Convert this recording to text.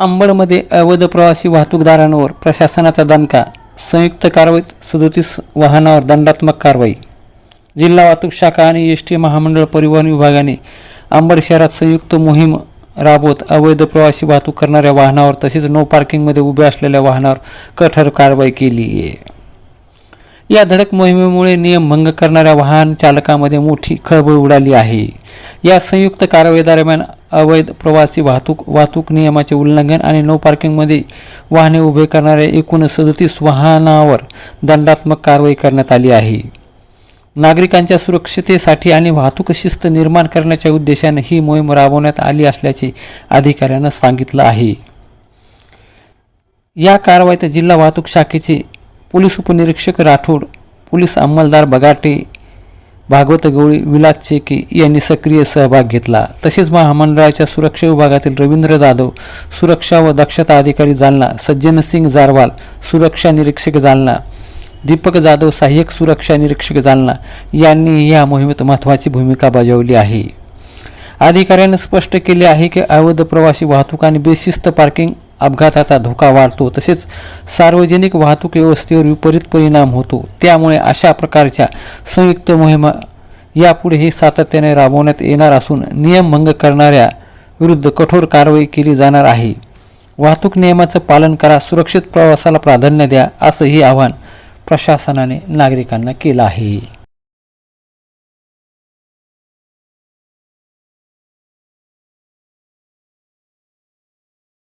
अंबडमध्ये अवैध प्रवासी वाहतूकदारांवर प्रशासनाचा दणका, संयुक्त कारवाईत 37 वाहनावर दंडात्मक कारवाई। जिल्हा वाहतूक शाखा आणि एस.टी. महामंडळ परिवहन विभागाने अंबड शहरात संयुक्त मोहीम राबवत अवैध प्रवासी वाहतूक करणाऱ्या वाहनावर तसेच नो पार्किंगमध्ये उभ्या असलेल्या वाहनावर कठोर कारवाई केली आहे। या धडक मोहिमेमुळे नियमभंग करणाऱ्या वाहन चालकांमध्ये मोठी खळबळ उडाली आहे। या संयुक्त कारवाई दरम्यान अवैध प्रवासी वाहतूक नियमाचे उल्लंघन आणि नो पार्किंगमध्ये वाहने उभे करणाऱ्या एकूण 37 वाहनांवर दंडात्मक कारवाई करण्यात आली आहे। नागरिकांच्या सुरक्षिततेसाठी आणि वाहतूक शिस्त निर्माण करण्याच्या उद्देशाने ही मोहीम राबवण्यात आली असल्याचे अधिकाऱ्यांना सांगितलं आहे। या कारवाईत जिल्हा वाहतूक शाखेचे पोलीस उपनिरीक्षक राठोड, पोलीस अंमलदार बगाटे, भागवत गवळी, विलास चेके यांनी सक्रिय सहभाग घेतला। तसेच महामंडळाच्या सुरक्षा विभागातील रवींद्र जाधव, सुरक्षा व दक्षता अधिकारी जालना, सज्जनसिंग जारवाल, सुरक्षा निरीक्षक जालना, दीपक जाधव, सहाय्यक सुरक्षा निरीक्षक जालना यांनी या मोहिमेत महत्त्वाची भूमिका बजावली आहे। अधिकाऱ्यांनी स्पष्ट केले आहे की अवैध प्रवासी वाहतूक आणि बेशिस्त पार्किंग अपघाताचा धोका वाढतो, तसेच सार्वजनिक वाहतूक व्यवस्थेवर विपरीत परिणाम होतो। त्यामुळे अशा प्रकारच्या संयुक्त मोहिमा यापुढेही सातत्याने राबवण्यात येणार असून नियमभंग करणाऱ्या विरुद्ध कठोर कारवाई केली जाणार आहे। वाहतूक नियमाचं पालन करा, सुरक्षित प्रवासाला प्राधान्य द्या, असंही आवाहन प्रशासनाने नागरिकांना केलं आहे।